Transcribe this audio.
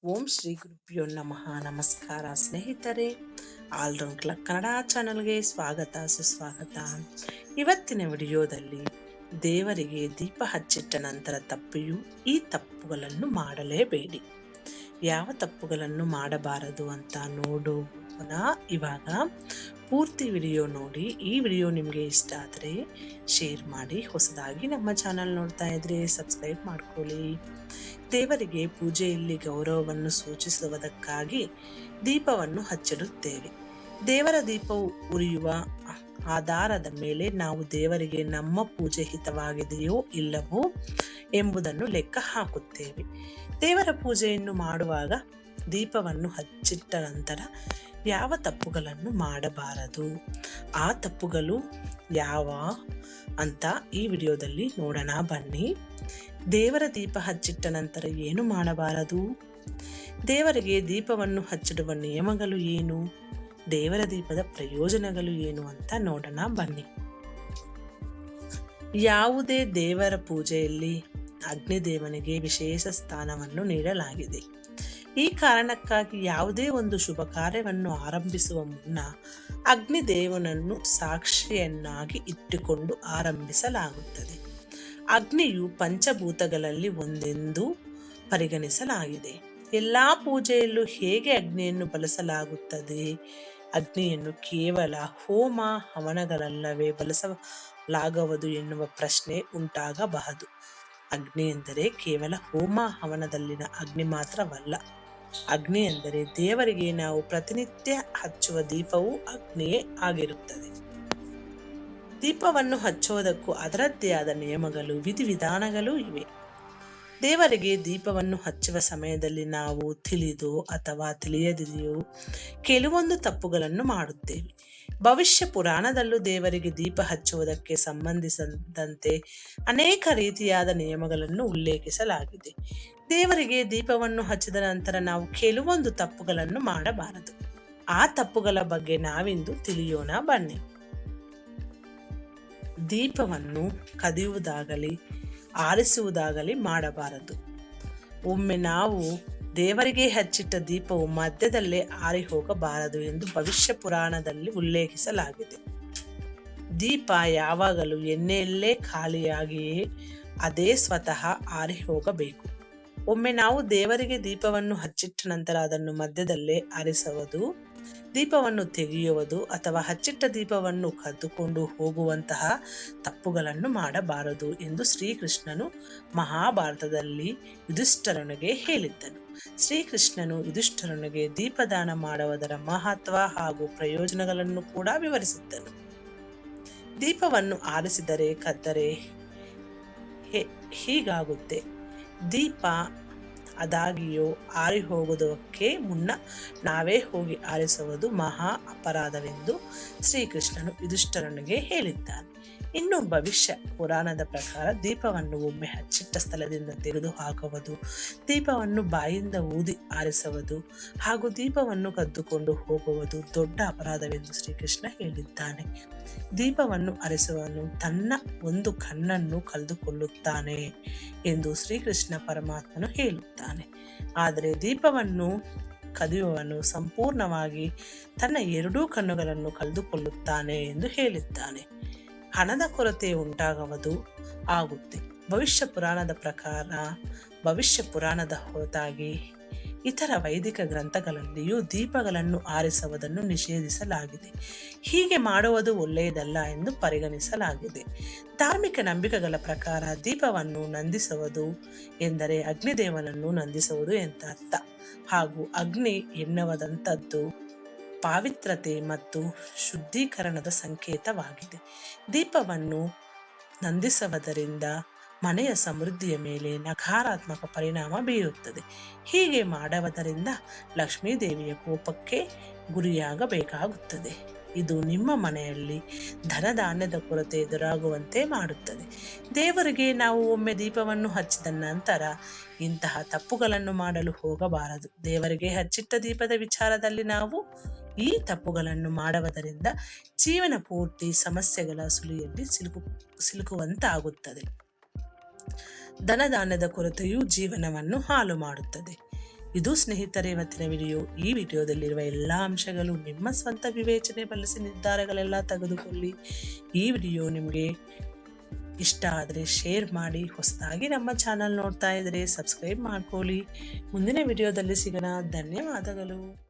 ಓಂ ಶ್ರೀ ಗುರುಭ್ಯೋ ನಮಃ. ನಮಸ್ಕಾರ ಸ್ನೇಹಿತರೆ, ಆಲ್ರೌಂಡ್ ಕ್ಲಬ್ ಕನ್ನಡ ಚಾನಲ್ಗೆ ಸ್ವಾಗತ ಸುಸ್ವಾಗತ. ಇವತ್ತಿನ ವಿಡಿಯೋದಲ್ಲಿ ದೇವರಿಗೆ ದೀಪ ಹಚ್ಚಿಟ್ಟ ನಂತರ ತಪ್ಪಿಯೂ ಈ ತಪ್ಪುಗಳನ್ನು ಮಾಡಲೇಬೇಡಿ. ಯಾವ ತಪ್ಪುಗಳನ್ನು ಮಾಡಬಾರದು ಅಂತ ನೋಡೋಣ. ಇವಾಗ ಪೂರ್ತಿ ವಿಡಿಯೋ ನೋಡಿ. ಈ ವಿಡಿಯೋ ನಿಮಗೆ ಇಷ್ಟ ಆದರೆ ಶೇರ್ ಮಾಡಿ, ಹೊಸದಾಗಿ ನಮ್ಮ ಚಾನಲ್ ನೋಡ್ತಾ ಇದ್ರೆ ಸಬ್ಸ್ಕ್ರೈಬ್ ಮಾಡ್ಕೊಳ್ಳಿ. ದೇವರಿಗೆ ಪೂಜೆಯಲ್ಲಿ ಗೌರವವನ್ನು ಸೂಚಿಸುವುದಕ್ಕಾಗಿ ದೀಪವನ್ನು ಹಚ್ಚಿಡುತ್ತೇವೆ. ದೇವರ ದೀಪವು ಉರಿಯುವ ಆಧಾರದ ಮೇಲೆ ನಾವು ದೇವರಿಗೆ ನಮ್ಮ ಪೂಜೆ ಹಿತವಾಗಿದೆಯೋ ಇಲ್ಲವೋ ಎಂಬುದನ್ನು ಲೆಕ್ಕ ಹಾಕುತ್ತೇವೆ. ದೇವರ ಪೂಜೆಯನ್ನು ಮಾಡುವಾಗ ದೀಪವನ್ನು ಹಚ್ಚಿಟ್ಟ ನಂತರ ಯಾವ ತಪ್ಪುಗಳನ್ನು ಮಾಡಬಾರದು, ಆ ತಪ್ಪುಗಳು ಯಾವ ಅಂತ ಈ ವಿಡಿಯೋದಲ್ಲಿ ನೋಡೋಣ ಬನ್ನಿ. ದೇವರ ದೀಪ ಹಚ್ಚಿಟ್ಟ ನಂತರ ಏನು ಮಾಡಬಾರದು, ದೇವರಿಗೆ ದೀಪವನ್ನು ಹಚ್ಚಿಡುವ ನಿಯಮಗಳು ಏನು, ದೇವರ ದೀಪದ ಪ್ರಯೋಜನಗಳು ಏನು ಅಂತ ನೋಡೋಣ ಬನ್ನಿ. ಯಾವುದೇ ದೇವರ ಪೂಜೆಯಲ್ಲಿ ಅಗ್ನಿದೇವನಿಗೆ ವಿಶೇಷ ಸ್ಥಾನವನ್ನು ನೀಡಲಾಗಿದೆ. ಈ ಕಾರಣಕ್ಕಾಗಿ ಯಾವುದೇ ಒಂದು ಶುಭ ಕಾರ್ಯವನ್ನು ಆರಂಭಿಸುವ ಮುನ್ನ ಅಗ್ನಿದೇವನನ್ನು ಸಾಕ್ಷಿಯನ್ನಾಗಿ ಇಟ್ಟುಕೊಂಡು ಆರಂಭಿಸಲಾಗುತ್ತದೆ. ಅಗ್ನಿಯು ಪಂಚಭೂತಗಳಲ್ಲಿ ಒಂದೆಂದು ಪರಿಗಣಿಸಲಾಗಿದೆ. ಎಲ್ಲ ಪೂಜೆಯಲ್ಲೂ ಹೇಗೆ ಅಗ್ನಿಯನ್ನು ಬಳಸಲಾಗುತ್ತದೆ? ಅಗ್ನಿಯನ್ನು ಕೇವಲ ಹೋಮ ಹವನಗಳಲ್ಲವೇ ಬಳಸಲಾಗುವುದು ಎನ್ನುವ ಪ್ರಶ್ನೆ ಉಂಟಾಗಬಹುದು. ಅಗ್ನಿ ಎಂದರೆ ಕೇವಲ ಹೋಮ ಹವನದಲ್ಲಿನ ಅಗ್ನಿ ಮಾತ್ರವಲ್ಲ. ಅಗ್ನಿ ಎಂದರೆ ದೇವರಿಗೆ ನಾವು ಪ್ರತಿನಿತ್ಯ ಹಚ್ಚುವ ದೀಪವು ಅಗ್ನಿಯೇ ಆಗಿರುತ್ತದೆ. ದೀಪವನ್ನು ಹಚ್ಚುವುದಕ್ಕೂ ಅದರದ್ದೇ ಆದ ನಿಯಮಗಳು, ವಿಧಿವಿಧಾನಗಳು ಇವೆ. ದೇವರಿಗೆ ದೀಪವನ್ನು ಹಚ್ಚುವ ಸಮಯದಲ್ಲಿ ನಾವು ತಿಳಿದೋ ಅಥವಾ ತಿಳಿಯದೆಯೋ ಕೆಲವೊಂದು ತಪ್ಪುಗಳನ್ನು ಮಾಡುತ್ತೇವೆ. ಭವಿಷ್ಯ ಪುರಾಣದಲ್ಲೂ ದೇವರಿಗೆ ದೀಪ ಹಚ್ಚುವುದಕ್ಕೆ ಸಂಬಂಧಿಸಿದಂತೆ ಅನೇಕ ರೀತಿಯಾದ ನಿಯಮಗಳನ್ನು ಉಲ್ಲೇಖಿಸಲಾಗಿದೆ. ದೇವರಿಗೆ ದೀಪವನ್ನು ಹಚ್ಚಿದ ನಂತರ ನಾವು ಕೆಲವೊಂದು ತಪ್ಪುಗಳನ್ನು ಮಾಡಬಾರದು. ಆ ತಪ್ಪುಗಳ ಬಗ್ಗೆ ನಾವಿಂದು ತಿಳಿಯೋಣ ಬನ್ನಿ. ದೀಪವನ್ನು ಕದಿಯುವುದಾಗಲಿ ಆರಿಸುವುದಾಗಲಿ ಮಾಡಬಾರದು. ಒಮ್ಮೆ ನಾವು ದೇವರಿಗೆ ಹಚ್ಚಿಟ್ಟ ದೀಪವು ಮಧ್ಯದಲ್ಲೇ ಆರಿ ಹೋಗಬಾರದು ಎಂದು ಭವಿಷ್ಯ ಪುರಾಣದಲ್ಲಿ ಉಲ್ಲೇಖಿಸಲಾಗಿದೆ. ದೀಪ ಯಾವಾಗಲೂ ಎಣ್ಣೆಯಲ್ಲೇ ಖಾಲಿಯಾಗಿಯೇ ಅದೇ ಸ್ವತಃ ಆರಿ ಹೋಗಬೇಕು. ಒಮ್ಮೆ ನಾವು ದೇವರಿಗೆ ದೀಪವನ್ನು ಹಚ್ಚಿಟ್ಟ ನಂತರ ಅದನ್ನು ಮಧ್ಯದಲ್ಲೇ ಆರಿಸುವುದು, ದೀಪವನ್ನು ತೆಗೆಯುವುದು ಅಥವಾ ಹಚ್ಚಿಟ್ಟ ದೀಪವನ್ನು ಕದ್ದುಕೊಂಡು ಹೋಗುವಂತಹ ತಪ್ಪುಗಳನ್ನು ಮಾಡಬಾರದು ಎಂದು ಶ್ರೀಕೃಷ್ಣನು ಮಹಾಭಾರತದಲ್ಲಿ ಯುಧಿಷ್ಠರನಿಗೆ ಹೇಳಿದ್ದನು. ಶ್ರೀಕೃಷ್ಣನು ಯುಧಿಷ್ಠರನಿಗೆ ದೀಪದಾನ ಮಾಡುವುದರ ಮಹತ್ವ ಹಾಗೂ ಪ್ರಯೋಜನಗಳನ್ನು ಕೂಡ ವಿವರಿಸಿದ್ದನು. ದೀಪವನ್ನು ಆರಿಸಿದರೆ ಕದ್ದರೆ ಹೀಗಾಗುತ್ತೆ. ದೀಪ ಆದಾಗಿಯೋ ಆರಿ ಹೋಗುವುದಕ್ಕೆ ಮುನ್ನ ನಾವೇ ಹೋಗಿ ಆರಿಸುವುದು ಮಹಾ ಅಪರಾಧವೆಂದು ಶ್ರೀಕೃಷ್ಣನು ಯುಧಿಷ್ಠರನಿಗೆ ಹೇಳಿದ್ದಾನೆ. ಇನ್ನು ಭವಿಷ್ಯ ಪುರಾಣದ ಪ್ರಕಾರ ದೀಪವನ್ನು ಒಮ್ಮೆ ಹಚ್ಚಿಟ್ಟ ಸ್ಥಳದಿಂದ ತೆಗೆದು ಹಾಕುವುದು, ದೀಪವನ್ನು ಬಾಯಿಂದ ಊದಿ ಆರಿಸುವುದು ಹಾಗೂ ದೀಪವನ್ನು ಕದ್ದುಕೊಂಡು ಹೋಗುವುದು ದೊಡ್ಡ ಅಪರಾಧವೆಂದು ಶ್ರೀಕೃಷ್ಣ ಹೇಳಿದ್ದಾನೆ. ದೀಪವನ್ನು ಆರಿಸುವವನು ತನ್ನ ಒಂದು ಕಣ್ಣನ್ನು ಕಳೆದುಕೊಳ್ಳುತ್ತಾನೆ ಎಂದು ಶ್ರೀಕೃಷ್ಣ ಪರಮಾತ್ಮನು ಹೇಳುತ್ತಾನೆ. ಆದರೆ ದೀಪವನ್ನು ಕದಿಯುವವನು ಸಂಪೂರ್ಣವಾಗಿ ತನ್ನ ಎರಡೂ ಕಣ್ಣುಗಳನ್ನು ಕಳೆದುಕೊಳ್ಳುತ್ತಾನೆ ಎಂದು ಹೇಳಿದ್ದಾನೆ. ಹಣದ ಕೊರತೆ ಉಂಟಾಗುವುದು ಆಗುತ್ತೆ. ಭವಿಷ್ಯ ಪುರಾಣದ ಪ್ರಕಾರ ಭವಿಷ್ಯ ಪುರಾಣದ ಹೊರತಾಗಿ ಇತರ ವೈದಿಕ ಗ್ರಂಥಗಳಲ್ಲಿಯೂ ದೀಪಗಳನ್ನು ಆರಿಸುವುದನ್ನು ನಿಷೇಧಿಸಲಾಗಿದೆ. ಹೀಗೆ ಮಾಡುವುದು ಒಳ್ಳೆಯದಲ್ಲ ಎಂದು ಪರಿಗಣಿಸಲಾಗಿದೆ. ಧಾರ್ಮಿಕ ನಂಬಿಕೆಗಳ ಪ್ರಕಾರ ದೀಪವನ್ನು ನಂದಿಸುವುದು ಎಂದರೆ ಅಗ್ನಿದೇವನನ್ನು ನಂದಿಸುವುದು ಎಂತ ಅರ್ಥ. ಹಾಗೂ ಅಗ್ನಿ ಎನ್ನುವುದಂಥದ್ದು ಪಾವಿತ್ರತೆ ಮತ್ತು ಶುದ್ಧೀಕರಣದ ಸಂಕೇತವಾಗಿದೆ. ದೀಪವನ್ನು ನಂದಿಸುವುದರಿಂದ ಮನೆಯ ಸಮೃದ್ಧಿಯ ಮೇಲೆ ನಕಾರಾತ್ಮಕ ಪರಿಣಾಮ ಬೀರುತ್ತದೆ. ಹೀಗೆ ಮಾಡುವುದರಿಂದ ಲಕ್ಷ್ಮೀ ದೇವಿಯ ಕೋಪಕ್ಕೆ ಗುರಿಯಾಗಬೇಕಾಗುತ್ತದೆ. ಇದು ನಿಮ್ಮ ಮನೆಯಲ್ಲಿ ಧನಧಾನ್ಯದ ಕೊರತೆ ಎದುರಾಗುವಂತೆ ಮಾಡುತ್ತದೆ. ದೇವರಿಗೆ ನಾವು ಒಮ್ಮೆ ದೀಪವನ್ನು ಹಚ್ಚಿದ ನಂತರ ಇಂತಹ ತಪ್ಪುಗಳನ್ನು ಮಾಡಲು ಹೋಗಬಾರದು. ದೇವರಿಗೆ ಹಚ್ಚಿಟ್ಟ ದೀಪದ ವಿಚಾರದಲ್ಲಿ ನಾವು ಈ ತಪ್ಪುಗಳನ್ನು ಮಾಡುವುದರಿಂದ ಜೀವನ ಪೂರ್ತಿ ಸಮಸ್ಯೆಗಳ ಸುಳಿಯಲ್ಲಿ ಸಿಲುಕುವಂತಾಗುತ್ತದೆ. ಧನಧಾನ್ಯದ ಕೊರತೆಯು ಜೀವನವನ್ನು ಹಾಳು ಮಾಡುತ್ತದೆ. ಇದು ಸ್ನೇಹಿತರೆ ಇವತ್ತಿನ ವಿಡಿಯೋ. ಈ ವಿಡಿಯೋದಲ್ಲಿರುವ ಎಲ್ಲ ಅಂಶಗಳು ನಿಮ್ಮ ಸ್ವಂತ ವಿವೇಚನೆ ಬಳಸಿ ನಿರ್ಧಾರಗಳೆಲ್ಲ ತೆಗೆದುಕೊಳ್ಳಿ. ಈ ವಿಡಿಯೋ ನಿಮಗೆ ಇಷ್ಟ ಆದರೆ ಶೇರ್ ಮಾಡಿ. ಹೊಸದಾಗಿ ನಮ್ಮ ಚಾನಲ್ ನೋಡ್ತಾ ಇದ್ರೆ ಸಬ್ಸ್ಕ್ರೈಬ್ ಮಾಡ್ಕೊಳ್ಳಿ. ಮುಂದಿನ ವಿಡಿಯೋದಲ್ಲಿ ಸಿಗೋಣ. ಧನ್ಯವಾದಗಳು.